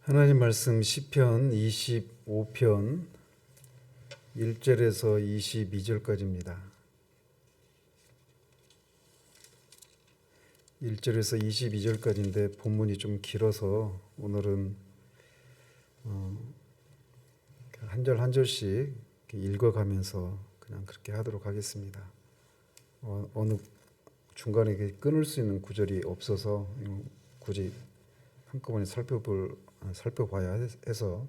하나님 말씀 시편 25편 1절에서 22절까지입니다. 1절에서 22절까지인데 본문이 좀 길어서 오늘은 한 절 한 절씩 읽어가면서 그냥 그렇게 하도록 하겠습니다. 어느 중간에 끊을 수 있는 구절이 없어서 굳이 한꺼번에 살펴봐야 해서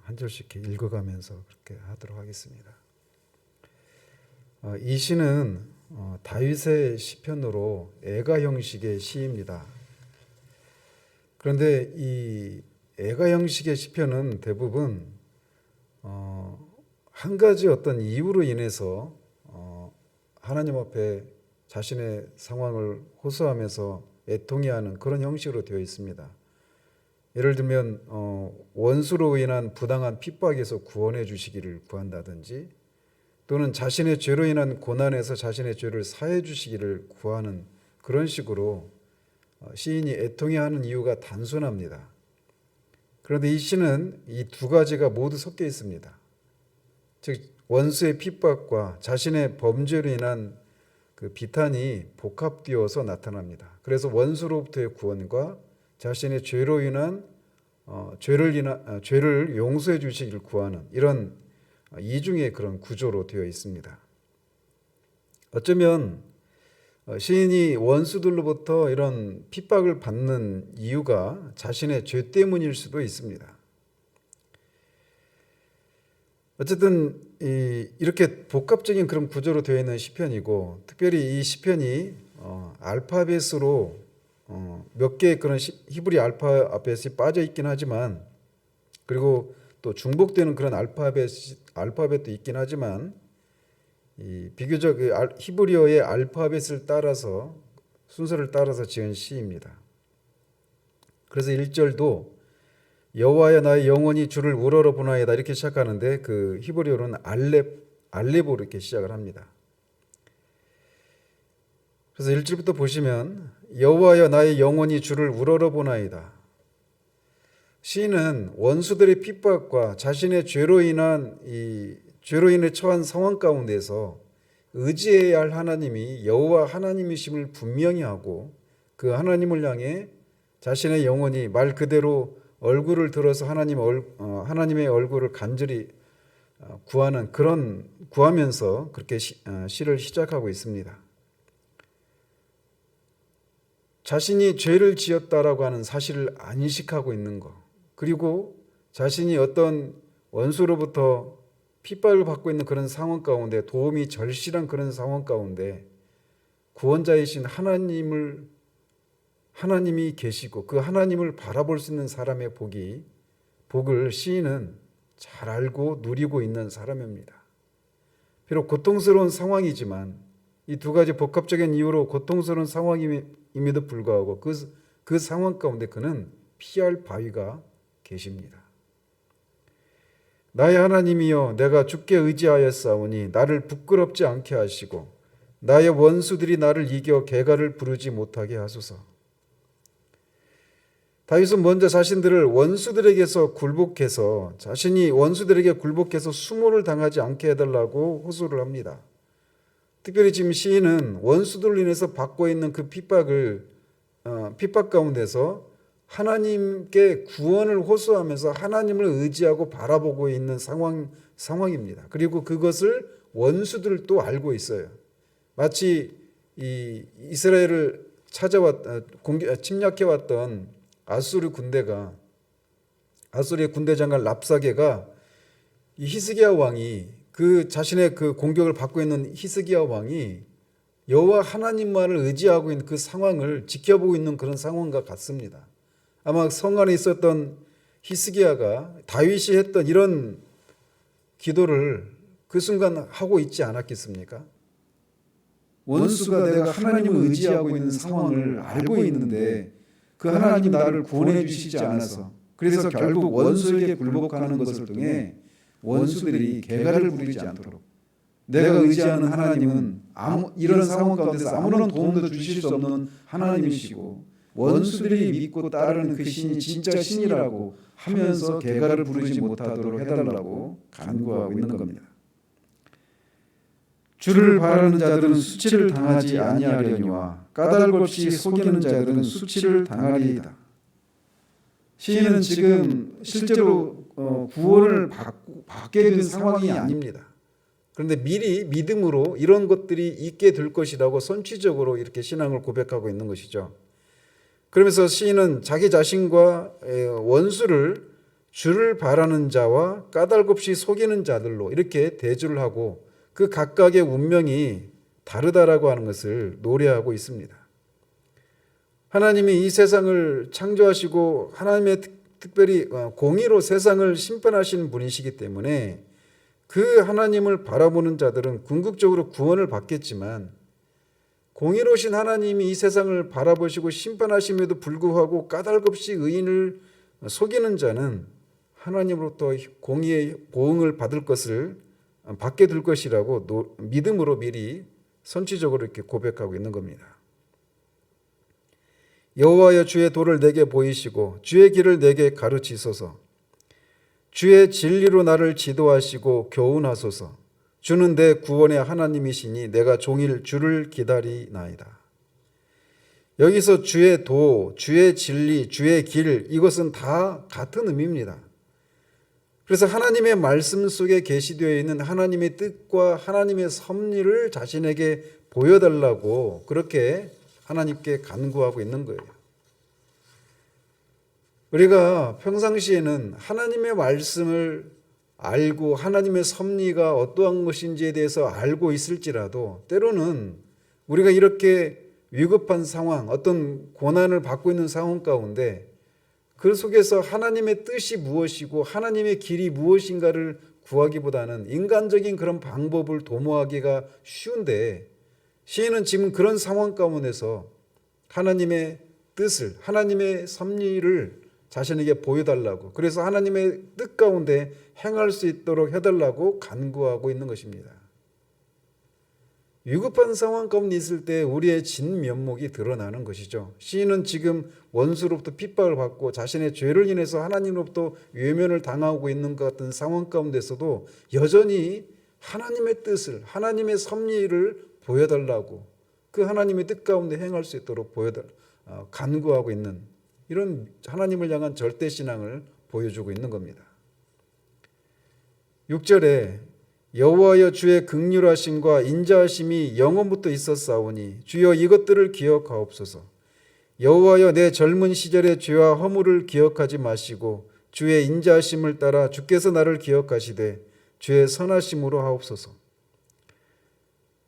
한 절씩 읽어가면서 그렇게 하도록 하겠습니다. 이 시는 다윗의 시편으로 애가 형식의 시입니다. 그런데 이 애가 형식의 시편은 대부분 한 가지 어떤 이유로 인해서 하나님 앞에 자신의 상황을 호소하면서 애통해하는 그런 형식으로 되어 있습니다. 예를 들면 원수로 인한 부당한 핍박에서 구원해 주시기를 구한다든지, 또는 자신의 죄로 인한 고난에서 자신의 죄를 사해 주시기를 구하는 그런 식으로 시인이 애통해하는 이유가 단순합니다. 그런데 이 시는 이 두 가지가 모두 섞여 있습니다. 즉 원수의 핍박과 자신의 범죄로 인한 그 비탄이 복합되어서 나타납니다. 그래서 원수로부터의 구원과 자신의 죄로 인한 죄를 용서해 주시기를 구하는 이런 이중의 그런 구조로 되어 있습니다. 어쩌면 시인이 원수들로부터 이런 핍박을 받는 이유가 자신의 죄 때문일 수도 있습니다. 어쨌든 이렇게 복합적인 그런 구조로 되어 있는 시편이고, 특별히 이 시편이 알파벳으로 몇 개의 그런 히브리 알파벳이 빠져 있긴 하지만, 그리고 또 중복되는 그런 알파벳도 있긴 하지만, 비교적 히브리어의 알파벳을 따라서 순서를 따라서 지은 시입니다. 그래서 1절도 여호와여 나의 영혼이 주를 우러러 보나이다 이렇게 시작하는데, 그 히브리어로는 알렙으로 이렇게 시작을 합니다. 그래서 1절부터 보시면 여호와여 나의 영혼이 주를 우러러 보나이다. 시인은 원수들의 핍박과 자신의 죄로 인해 처한 상황 가운데서 의지해야 할 하나님이 여호와 하나님이심을 분명히 하고, 그 하나님을 향해 자신의 영혼이 말 그대로 얼굴을 들어서 하나님의 얼굴을 간절히 구하면서 그렇게 시를 시작하고 있습니다. 자신이 죄를 지었다라고 하는 사실을 안식하고 있는 것, 그리고 자신이 어떤 원수로부터 핍박을 받고 있는 그런 상황 가운데, 도움이 절실한 그런 상황 가운데 구원자이신 하나님이 계시고 그 하나님을 바라볼 수 있는 사람의 복을 시인은 잘 알고 누리고 있는 사람입니다. 비록 고통스러운 상황이지만, 이 두 가지 복합적인 이유로 고통스러운 상황임에도 불구하고 그 상황 가운데 그는 피할 바위가 계십니다. 나의 하나님이여 내가 주께 의지하였사오니 나를 부끄럽지 않게 하시고 나의 원수들이 나를 이겨 개가를 부르지 못하게 하소서. 다윗은 먼저 자신들을 원수들에게서 굴복해서, 자신이 원수들에게 굴복해서 수모를 당하지 않게 해달라고 호소를 합니다. 특별히 지금 시인은 원수들로 인해서 받고 있는 그 핍박 가운데서 하나님께 구원을 호소하면서 하나님을 의지하고 바라보고 있는 상황입니다. 그리고 그것을 원수들도 알고 있어요. 마치 이 이스라엘을 침략해왔던 아수르의 군대 장관 랍사게가 이 히스기야 왕이 그 자신의 그 공격을 받고 있는 히스기야 왕이 여호와 하나님만을 의지하고 있는 그 상황을 지켜보고 있는 그런 상황과 같습니다. 아마 성 안에 있었던 히스기야가 다윗이 했던 이런 기도를 그 순간 하고 있지 않았겠습니까? 원수가 내가 하나님을 의지하고 있는 상황을 알고 있는데 그 하나님 나를 구원해 주시지 않아서, 그래서 결국 원수에게 굴복하는 것을 통해 원수들이 개가를 부리지 않도록, 내가 의지하는 하나님은 이런 상황 가운데서 아무런 도움도 주실 수 없는 하나님이시고 원수들이 믿고 따르는 그 신이 진짜 신이라고 하면서 개가를 부르지 못하도록 해달라고 간구하고 있는 겁니다. 주를 바라는 자들은 수치를 당하지 아니하려니와 까닭 없이 속이는 자들은 수치를 당하리이다. 시인은 지금 실제로 구원을 받게 된 상황이 아닙니다. 그런데 미리 믿음으로 이런 것들이 있게 될 것이라고 선취적으로 이렇게 신앙을 고백하고 있는 것이죠. 그러면서 시인은 자기 자신과 원수를 주를 바라는 자와 까닭 없이 속이는 자들로 이렇게 대조를 하고 그 각각의 운명이 다르다라고 하는 것을 노래하고 있습니다. 하나님이 이 세상을 창조하시고 하나님의 특별히 공의로 세상을 심판하시는 분이시기 때문에 그 하나님을 바라보는 자들은 궁극적으로 구원을 받겠지만 공의로우신 하나님이 이 세상을 바라보시고 심판하심에도 불구하고 까닭 없이 의인을 속이는 자는 하나님으로부터 공의의 보응을 받게 될 것이라고 믿음으로 미리 선취적으로 이렇게 고백하고 있는 겁니다. 여호와여 주의 도를 내게 보이시고 주의 길을 내게 가르치소서. 주의 진리로 나를 지도하시고 교훈하소서. 주는 내 구원의 하나님이시니 내가 종일 주를 기다리나이다. 여기서 주의 도, 주의 진리, 주의 길, 이것은 다 같은 의미입니다. 그래서 하나님의 말씀 속에 계시되어 있는 하나님의 뜻과 하나님의 섭리를 자신에게 보여달라고 그렇게 하나님께 간구하고 있는 거예요. 우리가 평상시에는 하나님의 말씀을 알고 하나님의 섭리가 어떠한 것인지에 대해서 알고 있을지라도 때로는 우리가 이렇게 위급한 상황, 어떤 고난을 받고 있는 상황 가운데 그 속에서 하나님의 뜻이 무엇이고 하나님의 길이 무엇인가를 구하기보다는 인간적인 그런 방법을 도모하기가 쉬운데 시인은 지금 그런 상황 가운데서 하나님의 뜻을, 하나님의 섭리를 자신에게 보여달라고, 그래서 하나님의 뜻 가운데 행할 수 있도록 해달라고 간구하고 있는 것입니다. 위급한 상황 가운데 있을 때 우리의 진면목이 드러나는 것이죠. 시인은 지금 원수로부터 핍박을 받고 자신의 죄를 인해서 하나님으로부터 외면을 당하고 있는 것 같은 상황 가운데서도 여전히 하나님의 뜻을, 하나님의 섭리를 보여달라고, 그 하나님의 뜻 가운데 행할 수 있도록 간구하고 있는 이런 하나님을 향한 절대신앙을 보여주고 있는 겁니다. 6절에 여호와여 주의 긍휼하심과 인자하심이 영원부터 있었사오니 주여 이것들을 기억하옵소서. 여호와여 내 젊은 시절의 죄와 허물을 기억하지 마시고 주의 인자하심을 따라 주께서 나를 기억하시되 주의 선하심으로 하옵소서.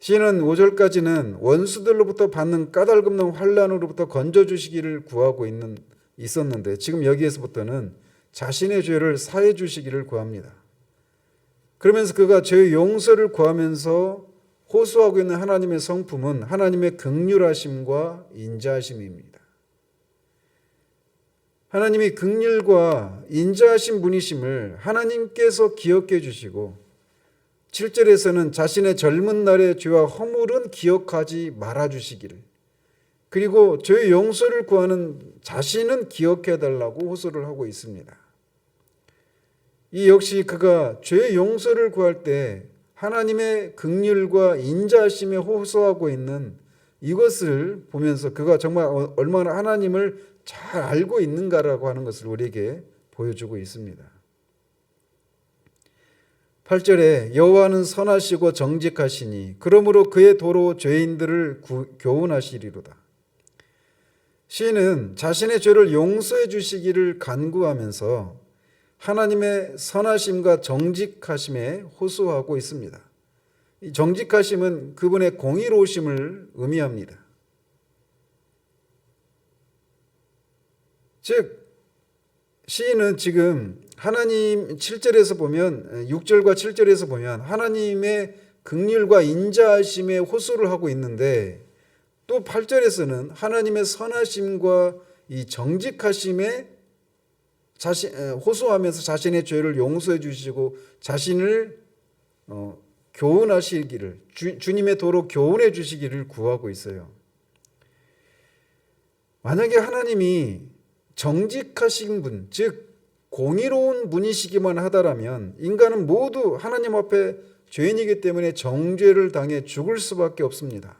시인은 5절까지는 원수들로부터 받는 까닭없는 환난으로부터 건져주시기를 구하고 있었는데 지금 여기에서부터는 자신의 죄를 사해 주시기를 구합니다. 그러면서 그가 죄의 용서를 구하면서 호소하고 있는 하나님의 성품은 하나님의 긍휼하심과 인자하심입니다. 하나님이 긍휼과 인자하신 분이심을 하나님께서 기억해 주시고 7절에서는 자신의 젊은 날의 죄와 허물은 기억하지 말아 주시기를, 그리고 죄의 용서를 구하는 자신은 기억해 달라고 호소를 하고 있습니다. 이 역시 그가 죄의 용서를 구할 때 하나님의 긍휼과 인자하심에 호소하고 있는 이것을 보면서 그가 정말 얼마나 하나님을 잘 알고 있는가라고 하는 것을 우리에게 보여주고 있습니다. 8절에 여호와는 선하시고 정직하시니 그러므로 그의 도로 죄인들을 교훈하시리로다. 시인은 자신의 죄를 용서해 주시기를 간구하면서 하나님의 선하심과 정직하심에 호소하고 있습니다. 이 정직하심은 그분의 공의로우심을 의미합니다. 즉 시인은 지금 하나님 7절에서 보면 6절과 7절에서 보면 하나님의 긍휼과 인자하심에 호소를 하고 있는데 또 8절에서는 하나님의 선하심과 이 정직하심에 호소하면서 자신의 죄를 용서해 주시고 자신을 교훈하시기를, 주님의 도로 교훈해 주시기를 구하고 있어요. 만약에 하나님이 정직하신 분, 즉 공의로운 분이시기만 하다라면 인간은 모두 하나님 앞에 죄인이기 때문에 정죄를 당해 죽을 수밖에 없습니다.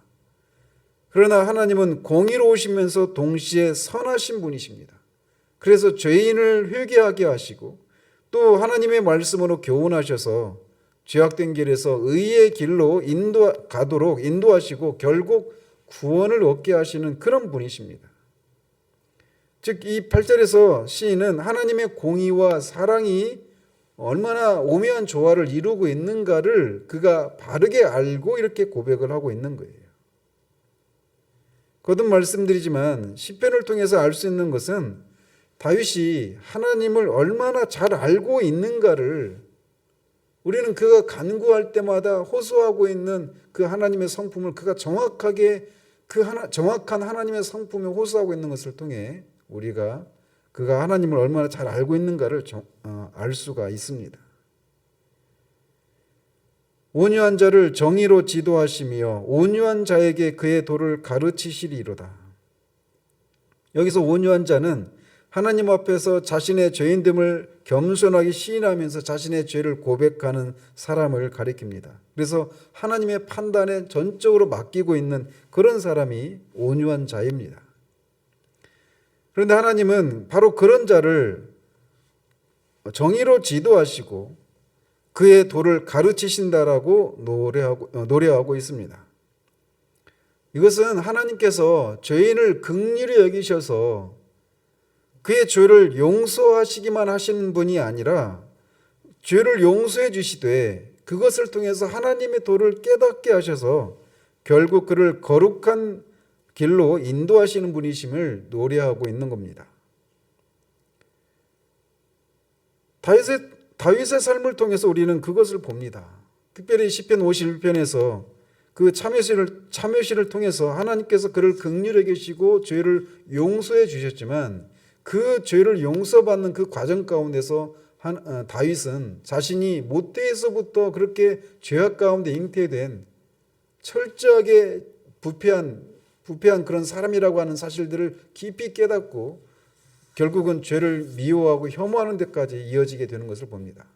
그러나 하나님은 공의로우시면서 동시에 선하신 분이십니다. 그래서 죄인을 회개하게 하시고 또 하나님의 말씀으로 교훈하셔서 죄악된 길에서 의의 길로 가도록 인도하시고 결국 구원을 얻게 하시는 그런 분이십니다. 즉 이 8절에서 시인은 하나님의 공의와 사랑이 얼마나 오묘한 조화를 이루고 있는가를 그가 바르게 알고 이렇게 고백을 하고 있는 거예요. 거듭 말씀드리지만 시편을 통해서 알 수 있는 것은 다윗이 하나님을 얼마나 잘 알고 있는가를 우리는 그가 간구할 때마다 호소하고 있는 그 하나님의 성품을 그가 정확하게 정확한 하나님의 성품을 호소하고 있는 것을 통해 우리가 그가 하나님을 얼마나 잘 알고 있는가를 알 수가 있습니다. 온유한 자를 정의로 지도하시며 온유한 자에게 그의 도를 가르치시리로다. 여기서 온유한 자는 하나님 앞에서 자신의 죄인됨을 겸손하게 시인하면서 자신의 죄를 고백하는 사람을 가리킵니다. 그래서 하나님의 판단에 전적으로 맡기고 있는 그런 사람이 온유한 자입니다. 그런데 하나님은 바로 그런 자를 정의로 지도하시고 그의 도를 가르치신다라고 노래하고 있습니다. 이것은 하나님께서 죄인을 긍휼히 여기셔서 그의 죄를 용서하시기만 하시는 분이 아니라 죄를 용서해 주시되 그것을 통해서 하나님의 도를 깨닫게 하셔서 결국 그를 거룩한 길로 인도하시는 분이심을 노래하고 있는 겁니다. 다윗의 삶을 통해서 우리는 그것을 봅니다. 특별히 시편 51편에서 그 참여시를 통해서 하나님께서 그를 긍휼히 여기시고 죄를 용서해 주셨지만 그 죄를 용서받는 그 과정 가운데서 다윗은 자신이 모태에서부터 그렇게 죄악 가운데 잉태된 철저하게 부패한 그런 사람이라고 하는 사실들을 깊이 깨닫고 결국은 죄를 미워하고 혐오하는 데까지 이어지게 되는 것을 봅니다.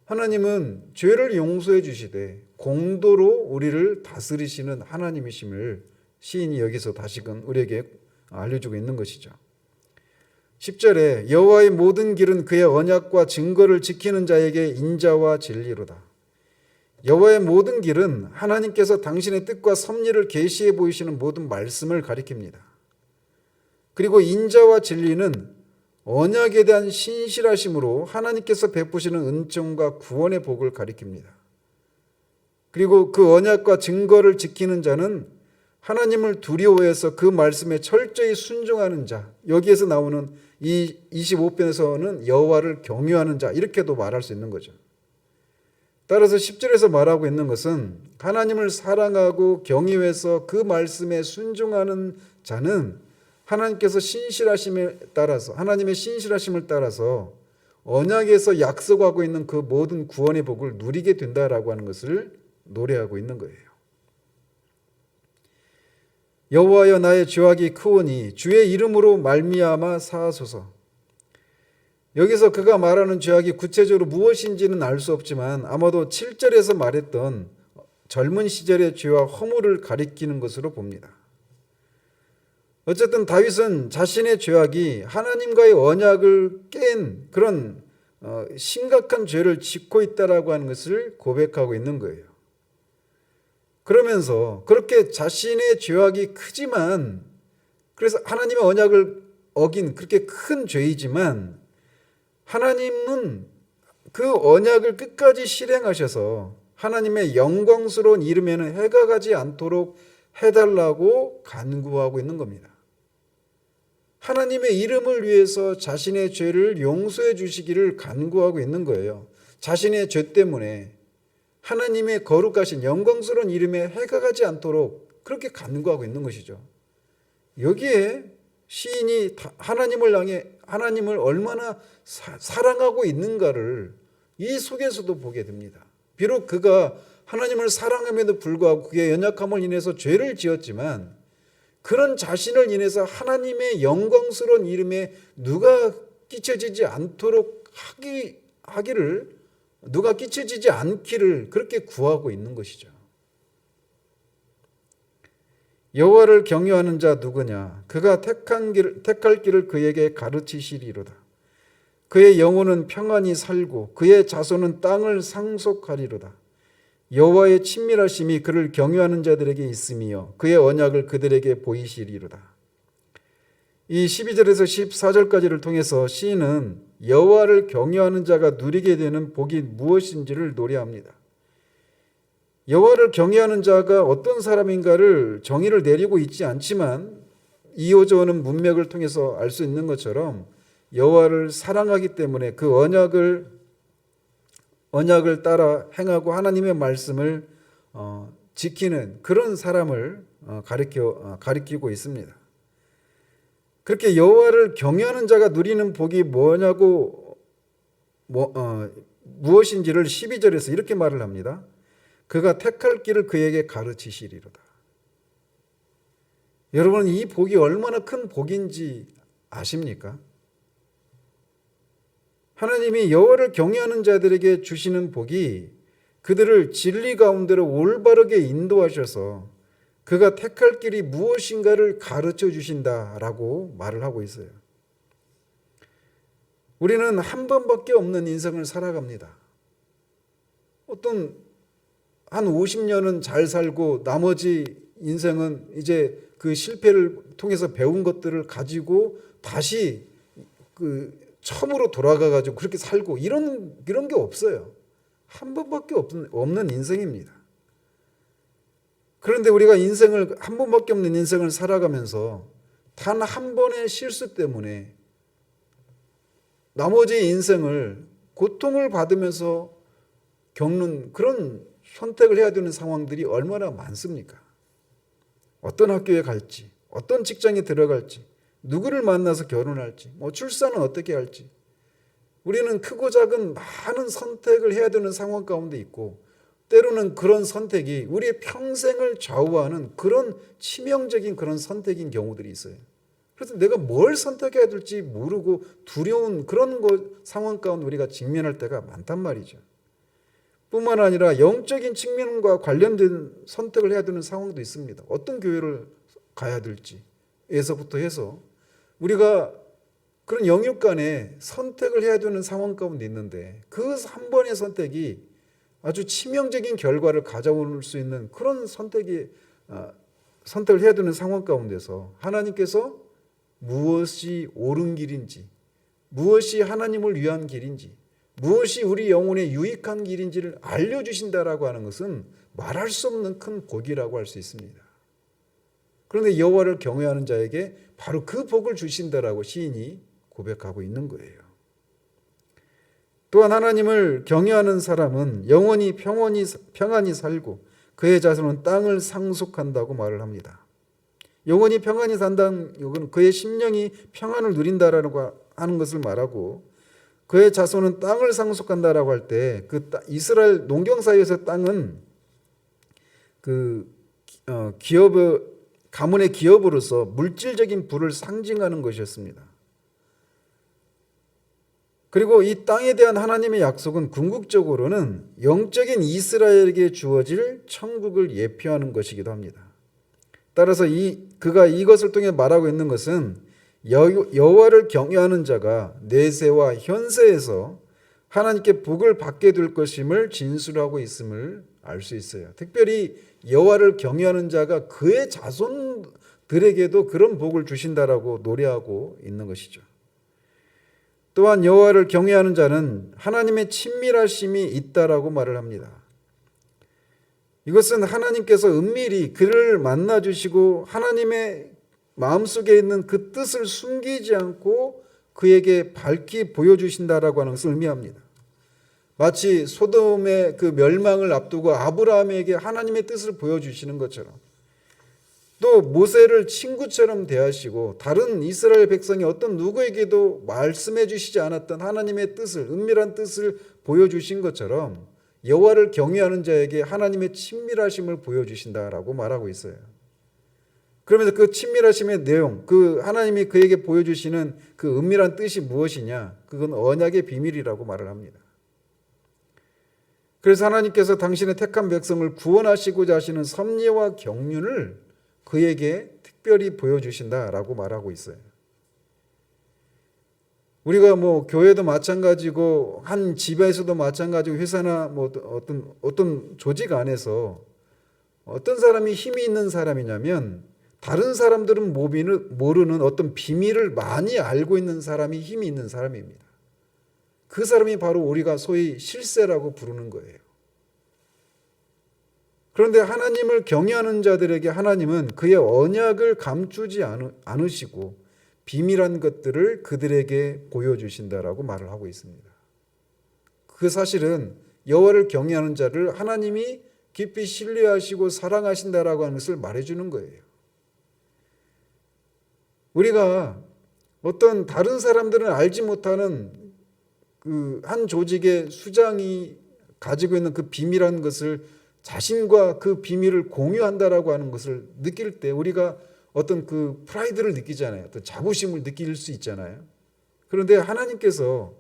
하나님은 죄를 용서해 주시되 공도로 우리를 다스리시는 하나님이심을 시인이 여기서 다시금 우리에게 알려주고 있는 것이죠. 10절에 여호와의 모든 길은 그의 언약과 증거를 지키는 자에게 인자와 진리로다. 여호와의 모든 길은 하나님께서 당신의 뜻과 섭리를 계시해 보이시는 모든 말씀을 가리킵니다. 그리고 인자와 진리는 언약에 대한 신실하심으로 하나님께서 베푸시는 은총과 구원의 복을 가리킵니다. 그리고 그 언약과 증거를 지키는 자는 하나님을 두려워해서 그 말씀에 철저히 순종하는 자, 여기에서 나오는 이 25편에서는 여호와를 경외하는 자, 이렇게도 말할 수 있는 거죠. 따라서 10절에서 말하고 있는 것은 하나님을 사랑하고 경외해서 그 말씀에 순종하는 자는 하나님께서 하나님의 신실하심을 따라서 언약에서 약속하고 있는 그 모든 구원의 복을 누리게 된다라고 하는 것을 노래하고 있는 거예요. 여호와여 나의 죄악이 크오니 주의 이름으로 말미암아 사하소서. 여기서 그가 말하는 죄악이 구체적으로 무엇인지는 알 수 없지만 아마도 7절에서 말했던 젊은 시절의 죄와 허물을 가리키는 것으로 봅니다. 어쨌든 다윗은 자신의 죄악이 하나님과의 언약을 깬 그런 심각한 죄를 짓고 있다라고 하는 것을 고백하고 있는 거예요. 그러면서 그렇게 자신의 죄악이 크지만 그래서 하나님의 언약을 어긴 그렇게 큰 죄이지만 하나님은 그 언약을 끝까지 실행하셔서 하나님의 영광스러운 이름에는 해가 가지 않도록 해달라고 간구하고 있는 겁니다. 하나님의 이름을 위해서 자신의 죄를 용서해 주시기를 간구하고 있는 거예요. 자신의 죄 때문에 하나님의 거룩하신 영광스러운 이름에 해가 가지 않도록 그렇게 간구하고 있는 것이죠. 여기에 시인이 하나님을 얼마나 사랑하고 있는가를 이 속에서도 보게 됩니다. 비록 그가 하나님을 사랑함에도 불구하고 그의 연약함을 인해서 죄를 지었지만 그런 자신을 인해서 하나님의 영광스러운 이름에 누가 끼쳐지지 않도록 하기를, 누가 끼쳐지지 않기를 그렇게 구하고 있는 것이죠. 여호와를 경외하는 자 누구냐? 그가 택할 길을 그에게 가르치시리로다. 그의 영혼은 평안히 살고 그의 자손은 땅을 상속하리로다. 여호와의 친밀하심이 그를 경외하는 자들에게 있으며 그의 언약을 그들에게 보이시리로다. 이 12절에서 14절까지를 통해서 시인은 여호와를 경외하는 자가 누리게 되는 복이 무엇인지를 노래합니다. 여호와를 경외하는 자가 어떤 사람인가를 정의를 내리고 있지 않지만 이어져오는 문맥을 통해서 알 수 있는 것처럼 여호와를 사랑하기 때문에 그 언약을 따라 행하고 하나님의 말씀을 지키는 그런 사람을 가리키고 있습니다. 그렇게 여호와를 경외하는 자가 누리는 복이 무엇인지를 12절에서 이렇게 말을 합니다. 그가 택할 길을 그에게 가르치시리로다. 여러분, 이 복이 얼마나 큰 복인지 아십니까? 하나님이 여호와를 경외하는 자들에게 주시는 복이 그들을 진리 가운데로 올바르게 인도하셔서 그가 택할 길이 무엇인가를 가르쳐 주신다라고 말을 하고 있어요. 우리는 한 번밖에 없는 인생을 살아갑니다. 한 50년은 잘 살고 나머지 인생은 이제 그 실패를 통해서 배운 것들을 가지고 다시 처음으로 돌아가가지고 그렇게 살고 이런 게 없어요. 한 번밖에 없는 인생입니다. 그런데 우리가 한 번밖에 없는 인생을 살아가면서 단 한 번의 실수 때문에 나머지 인생을 고통을 받으면서 겪는 그런 선택을 해야 되는 상황들이 얼마나 많습니까? 어떤 학교에 갈지, 어떤 직장에 들어갈지, 누구를 만나서 결혼할지, 출산은 어떻게 할지. 우리는 크고 작은 많은 선택을 해야 되는 상황 가운데 있고 때로는 그런 선택이 우리의 평생을 좌우하는 그런 치명적인 그런 선택인 경우들이 있어요. 그래서 내가 뭘 선택해야 될지 모르고 두려운 그런 상황 가운데 우리가 직면할 때가 많단 말이죠. 뿐만 아니라 영적인 측면과 관련된 선택을 해야 되는 상황도 있습니다. 어떤 교회를 가야 될지에서부터 해서 우리가 그런 영역 간에 선택을 해야 되는 상황 가운데 있는데 그 한 번의 선택이 아주 치명적인 결과를 가져올 수 있는 그런 선택을 해야 되는 상황 가운데서 하나님께서 무엇이 옳은 길인지, 무엇이 하나님을 위한 길인지, 무엇이 우리 영혼에 유익한 길인지를 알려주신다라고 하는 것은 말할 수 없는 큰 복이라고 할 수 있습니다. 그런데 여호와를 경외하는 자에게 바로 그 복을 주신다라고 시인이 고백하고 있는 거예요. 또한 하나님을 경외하는 사람은 영원히 평안히 살고 그의 자손은 땅을 상속한다고 말을 합니다. 영원히 평안히 산다는 이건 그의 심령이 평안을 누린다라고 하는 것을 말하고 그의 자손은 땅을 상속한다라고 할 때 그 이스라엘 농경사회에서 땅은 가문의 기업으로서 물질적인 부를 상징하는 것이었습니다. 그리고 이 땅에 대한 하나님의 약속은 궁극적으로는 영적인 이스라엘에게 주어질 천국을 예표하는 것이기도 합니다. 따라서 그가 이것을 통해 말하고 있는 것은 여호와를 경외하는 자가 내세와 현세에서 하나님께 복을 받게 될 것임을 진술하고 있음을 알 수 있어요. 특별히 여호와를 경외하는 자가 그의 자손들에게도 그런 복을 주신다라고 노래하고 있는 것이죠. 또한 여호와를 경외하는 자는 하나님의 친밀하심이 있다라고 말을 합니다. 이것은 하나님께서 은밀히 그를 만나주시고 하나님의 마음속에 있는 그 뜻을 숨기지 않고 그에게 밝히 보여주신다라고 하는 것을 의미합니다. 마치 소돔의 그 멸망을 앞두고 아브라함에게 하나님의 뜻을 보여주시는 것처럼 또 모세를 친구처럼 대하시고 다른 이스라엘 백성이 어떤 누구에게도 말씀해 주시지 않았던 하나님의 뜻을, 은밀한 뜻을 보여주신 것처럼 여호와를 경외하는 자에게 하나님의 친밀하심을 보여주신다라고 말하고 있어요. 그러면서 그 친밀하심의 내용, 그 하나님이 그에게 보여주시는 그 은밀한 뜻이 무엇이냐? 그건 언약의 비밀이라고 말을 합니다. 그래서 하나님께서 당신의 택한 백성을 구원하시고자 하시는 섭리와 경륜을 그에게 특별히 보여주신다라고 말하고 있어요. 우리가 뭐 교회도 마찬가지고 한 집에서도 마찬가지고 회사나 뭐 어떤 조직 안에서 어떤 사람이 힘이 있는 사람이냐면 다른 사람들은 모르는 어떤 비밀을 많이 알고 있는 사람이 힘이 있는 사람입니다. 그 사람이 바로 우리가 소위 실세라고 부르는 거예요. 그런데 하나님을 경외하는 자들에게 하나님은 그의 언약을 감추지 않으시고 비밀한 것들을 그들에게 보여주신다라고 말을 하고 있습니다. 그 사실은 여호와를 경외하는 자를 하나님이 깊이 신뢰하시고 사랑하신다라고 하는 것을 말해주는 거예요. 우리가 어떤 다른 사람들은 알지 못하는 그 한 조직의 수장이 가지고 있는 그 비밀한 것을 자신과 그 비밀을 공유한다라고 하는 것을 느낄 때 우리가 어떤 그 프라이드를 느끼잖아요. 어떤 자부심을 느낄 수 있잖아요. 그런데 하나님께서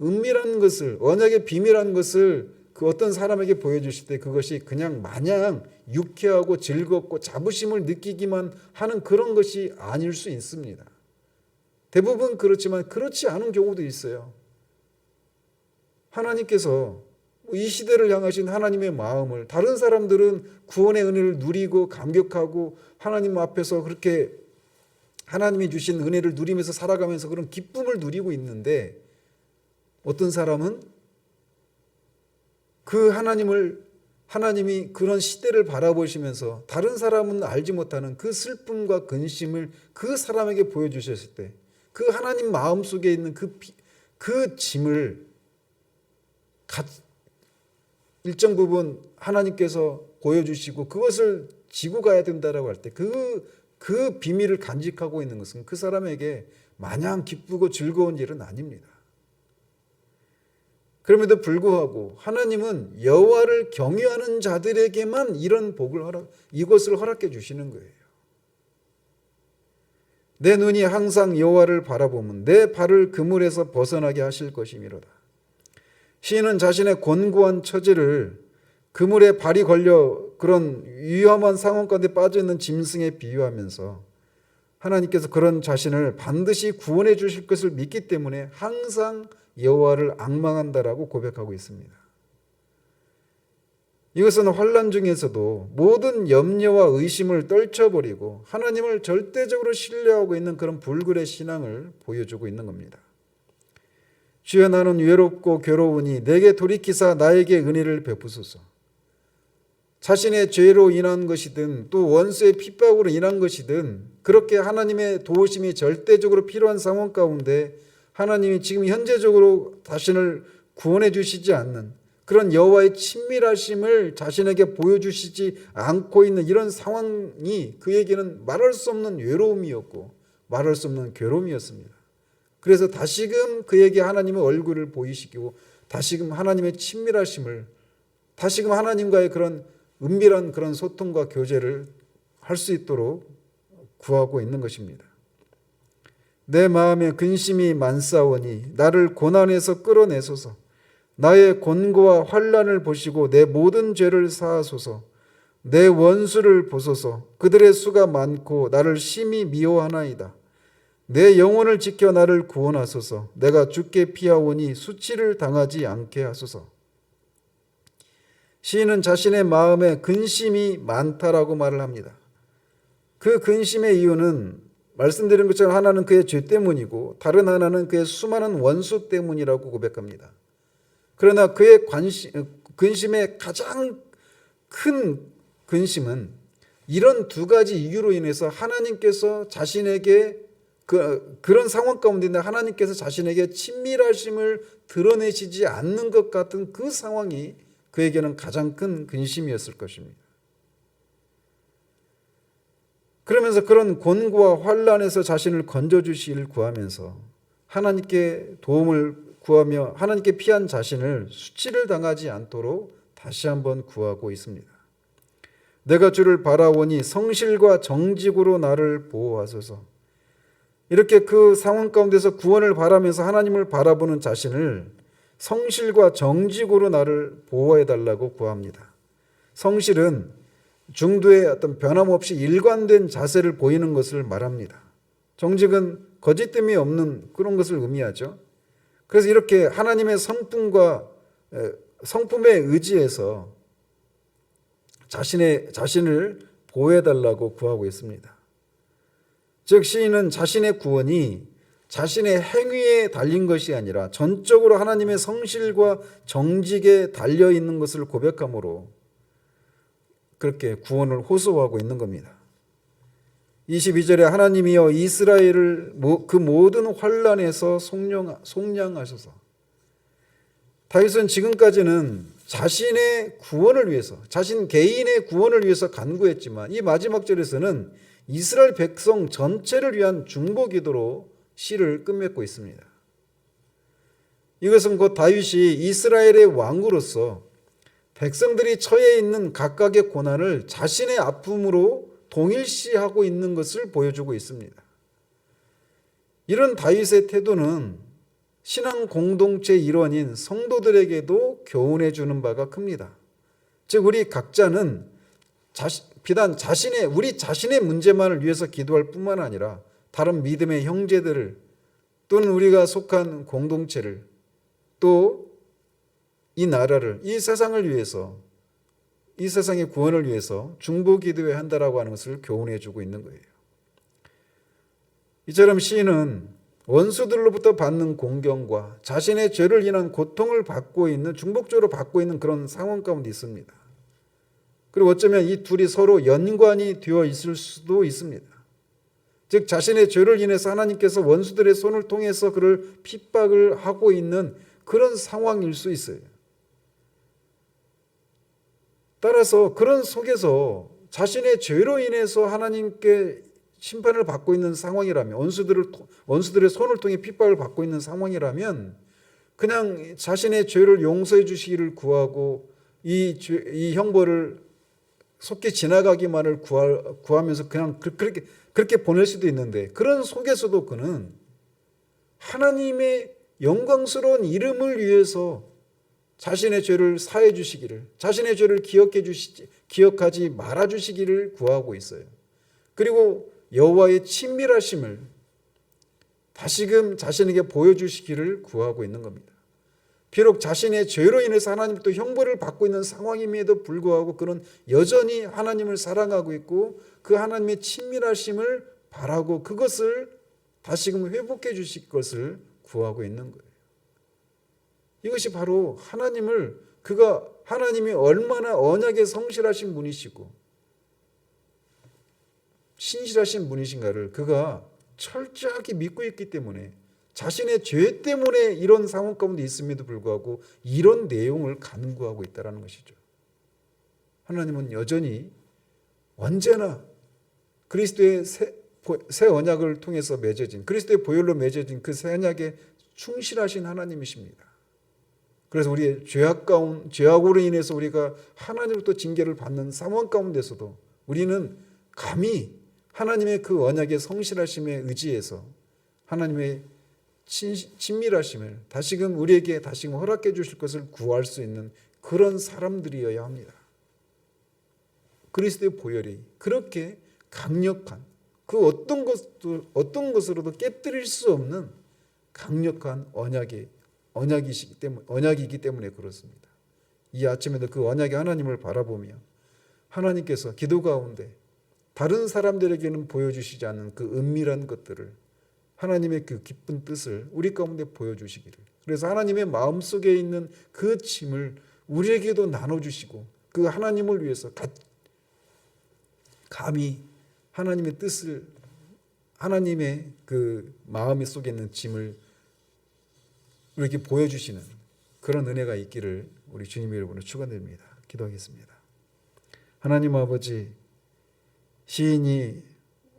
은밀한 것을, 언약의 비밀한 것을 그 어떤 사람에게 보여주실 때 그것이 그냥 마냥 유쾌하고 즐겁고 자부심을 느끼기만 하는 그런 것이 아닐 수 있습니다. 대부분 그렇지만 그렇지 않은 경우도 있어요. 하나님께서 이 시대를 향하신 하나님의 마음을 다른 사람들은 구원의 은혜를 누리고 감격하고 하나님 앞에서 그렇게 하나님이 주신 은혜를 누리면서 살아가면서 그런 기쁨을 누리고 있는데 어떤 사람은 그 하나님이 그런 시대를 바라보시면서 다른 사람은 알지 못하는 그 슬픔과 근심을 그 사람에게 보여주셨을 때 그 하나님 마음속에 있는 그 짐을 일정 부분 하나님께서 보여주시고 그것을 지고 가야 된다라고 할 때 그 비밀을 간직하고 있는 것은 그 사람에게 마냥 기쁘고 즐거운 일은 아닙니다. 그럼에도 불구하고 하나님은 여호와를 경외하는 자들에게만 이런 이것을 허락해 주시는 거예요. 내 눈이 항상 여호와를 바라보면 내 발을 그물에서 벗어나게 하실 것이미로다. 시인은 자신의 곤고한 처지를 그물에 발이 걸려 그런 위험한 상황 가운데 빠져 있는 짐승에 비유하면서 하나님께서 그런 자신을 반드시 구원해 주실 것을 믿기 때문에 항상 여호와를 앙망한다라고 고백하고 있습니다. 이것은 환난 중에서도 모든 염려와 의심을 떨쳐버리고 하나님을 절대적으로 신뢰하고 있는 그런 불굴의 신앙을 보여주고 있는 겁니다. 주여 나는 외롭고 괴로우니 내게 돌이키사 나에게 은혜를 베푸소서. 자신의 죄로 인한 것이든 또 원수의 핍박으로 인한 것이든 그렇게 하나님의 도우심이 절대적으로 필요한 상황 가운데 하나님이 지금 현재적으로 자신을 구원해 주시지 않는 그런 여호와의 친밀하심을 자신에게 보여주시지 않고 있는 이런 상황이 그에게는 말할 수 없는 외로움이었고 말할 수 없는 괴로움이었습니다. 그래서 다시금 그에게 하나님의 얼굴을 보이시고 다시금 하나님의 친밀하심을 다시금 하나님과의 그런 은밀한 그런 소통과 교제를 할 수 있도록 구하고 있는 것입니다. 내 마음에 근심이 많사오니 나를 고난에서 끌어내소서. 나의 곤고와 환난을 보시고 내 모든 죄를 사하소서. 내 원수를 보소서. 그들의 수가 많고 나를 심히 미워하나이다. 내 영혼을 지켜 나를 구원하소서. 내가 주께 피하오니 수치를 당하지 않게 하소서. 시인은 자신의 마음에 근심이 많다라고 말을 합니다. 그 근심의 이유는 말씀드린 것처럼 하나는 그의 죄 때문이고 다른 하나는 그의 수많은 원수 때문이라고 고백합니다. 그러나 그의 근심의 가장 큰 근심은 이런 두 가지 이유로 인해서 하나님께서 자신에게 그런 상황 가운데 있는 하나님께서 자신에게 친밀하심을 드러내시지 않는 것 같은 그 상황이 그에게는 가장 큰 근심이었을 것입니다. 그러면서 그런 곤고와 환난에서 자신을 건져주시기를 구하면서 하나님께 도움을 구하며 하나님께 피한 자신을 수치를 당하지 않도록 다시 한번 구하고 있습니다. 내가 주를 바라오니 성실과 정직으로 나를 보호하소서. 이렇게 그 상황 가운데서 구원을 바라면서 하나님을 바라보는 자신을 성실과 정직으로 나를 보호해 달라고 구합니다. 성실은 중도의 어떤 변함없이 일관된 자세를 보이는 것을 말합니다. 정직은 거짓됨이 없는 그런 것을 의미하죠. 그래서 이렇게 하나님의 성품에 의지해서 자신을 보호해 달라고 구하고 있습니다. 즉 시인은 자신의 구원이 자신의 행위에 달린 것이 아니라 전적으로 하나님의 성실과 정직에 달려 있는 것을 고백함으로 그렇게 구원을 호소하고 있는 겁니다. 22절에 하나님이여 이스라엘을 그 모든 환난에서 속량하소서. 다윗은 지금까지는 자신의 구원을 위해서, 자신 개인의 구원을 위해서 간구했지만 이 마지막 절에서는 이스라엘 백성 전체를 위한 중보 기도로 시를 끝맺고 있습니다. 이것은 곧 다윗이 이스라엘의 왕으로서 백성들이 처해 있는 각각의 고난을 자신의 아픔으로 동일시하고 있는 것을 보여주고 있습니다. 이런 다윗의 태도는 신앙 공동체 일원인 성도들에게도 교훈해 주는 바가 큽니다. 즉 우리 각자는 비단 우리 자신의 문제만을 위해서 기도할 뿐만 아니라 다른 믿음의 형제들을 또는 우리가 속한 공동체를 또 이 나라를, 이 세상을 위해서, 이 세상의 구원을 위해서 중보 기도해야 한다라고 하는 것을 교훈해 주고 있는 거예요. 이처럼 시인은 원수들로부터 받는 공경과 자신의 죄를 인한 고통을 받고 있는, 중복적으로 받고 있는 그런 상황 가운데 있습니다. 그리고 어쩌면 이 둘이 서로 연관이 되어 있을 수도 있습니다. 즉 자신의 죄를 인해서 하나님께서 원수들의 손을 통해서 그를 핍박을 하고 있는 그런 상황일 수 있어요. 따라서 그런 속에서 자신의 죄로 인해서 하나님께 심판을 받고 있는 상황이라면, 원수들의 손을 통해 핍박을 받고 있는 상황이라면 그냥 자신의 죄를 용서해 주시기를 구하고 이 형벌을 속히 지나가기만을 구하면서 그냥 그렇게 보낼 수도 있는데, 그런 속에서도 그는 하나님의 영광스러운 이름을 위해서 자신의 죄를 사해 주시기를, 자신의 죄를 기억하지 말아 주시기를 구하고 있어요. 그리고 여호와의 친밀하심을 다시금 자신에게 보여주시기를 구하고 있는 겁니다. 비록 자신의 죄로 인해서 하나님부터 형벌을 받고 있는 상황임에도 불구하고 그는 여전히 하나님을 사랑하고 있고 그 하나님의 친밀하심을 바라고 그것을 다시금 회복해 주실 것을 구하고 있는 거예요. 이것이 바로 하나님이 얼마나 언약에 성실하신 분이시고 신실하신 분이신가를 그가 철저하게 믿고 있기 때문에 자신의 죄 때문에 이런 상황 가운데 있음에도 불구하고 이런 내용을 간구하고 있다는 것이죠. 하나님은 여전히 언제나 그리스도의 새 언약을 통해서 맺어진, 그리스도의 보혈로 맺어진 그 새 언약에 충실하신 하나님이십니다. 그래서 우리의 죄악으로 인해서 우리가 하나님으로부터 징계를 받는 상황 가운데서도 우리는 감히 하나님의 그 언약의 성실하심에 의지해서 하나님의 친밀하심을 다시금 우리에게 다시금 허락해 주실 것을 구할 수 있는 그런 사람들이어야 합니다. 그리스도의 보혈이 그렇게 강력한, 그 어떤 것으로도 깨뜨릴 수 없는 강력한 언약이기 때문에 그렇습니다. 이 아침에도 그 언약의 하나님을 바라보며 하나님께서 기도 가운데 다른 사람들에게는 보여주시지 않는 그 은밀한 것들을, 하나님의 그 기쁜 뜻을 우리 가운데 보여주시기를, 그래서 하나님의 마음속에 있는 그 짐을 우리에게도 나눠주시고 그 하나님을 위해서 감히 하나님의 뜻을, 하나님의 그 마음 속에 있는 짐을 우리에게 보여주시는 그런 은혜가 있기를 우리 주님의 이름으로 축원드립니다. 기도하겠습니다. 하나님 아버지, 시인이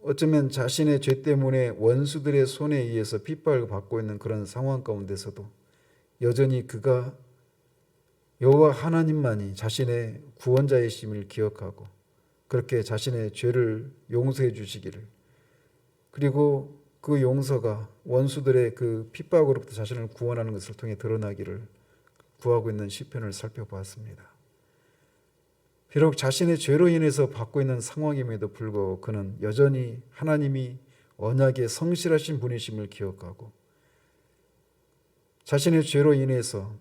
어쩌면 자신의 죄 때문에 원수들의 손에 의해서 핍박을 받고 있는 그런 상황 가운데서도 여전히 그가 여호와 하나님만이 자신의 구원자이심을 기억하고 그렇게 자신의 죄를 용서해 주시기를, 그리고 그 용서가 원수들의 그 핍박으로부터 자신을 구원하는 것을 통해 드러나기를 구하고 있는 시편을 살펴보았습니다. 비록 자신의 죄로 인해서 받고 있는 상황임에도 불구하고 그는 여전히 하나님이 언약에 성실하신 분이심을 기억하고, 자신의 죄로 인해서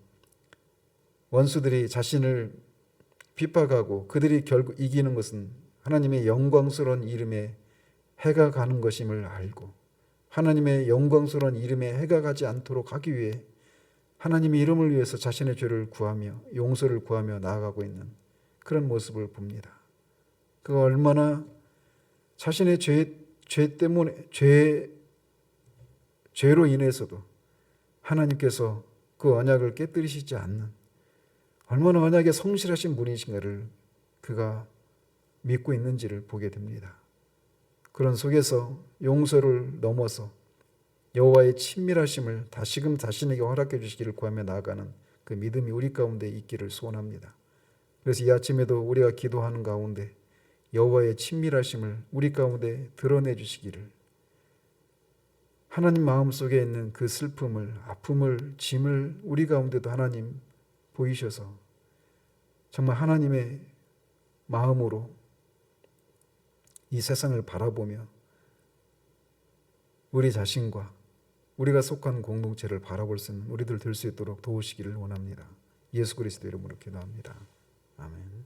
원수들이 자신을 핍박하고 그들이 결국 이기는 것은 하나님의 영광스러운 이름에 해가 가는 것임을 알고, 하나님의 영광스러운 이름에 해가 가지 않도록 하기 위해 하나님의 이름을 위해서 자신의 죄를 구하며 용서를 구하며 나아가고 있는 그런 모습을 봅니다. 그가 얼마나 자신의 죄 때문에 죄로 인해서도 하나님께서 그 언약을 깨뜨리시지 않는, 얼마나 언약에 성실하신 분이신가를 그가 믿고 있는지를 보게 됩니다. 그런 속에서 용서를 넘어서 여호와의 친밀하심을 다시금 자신에게 허락해 주시기를 구하며 나아가는 그 믿음이 우리 가운데 있기를 소원합니다. 그래서 이 아침에도 우리가 기도하는 가운데 여호와의 친밀하심을 우리 가운데 드러내 주시기를, 하나님 마음속에 있는 그 슬픔을, 아픔을, 짐을 우리 가운데도 하나님 보이셔서 정말 하나님의 마음으로 이 세상을 바라보며 우리 자신과 우리가 속한 공동체를 바라볼 수 있는 우리들 될 수 있도록 도우시기를 원합니다. 예수 그리스도 이름으로 기도합니다. 아멘.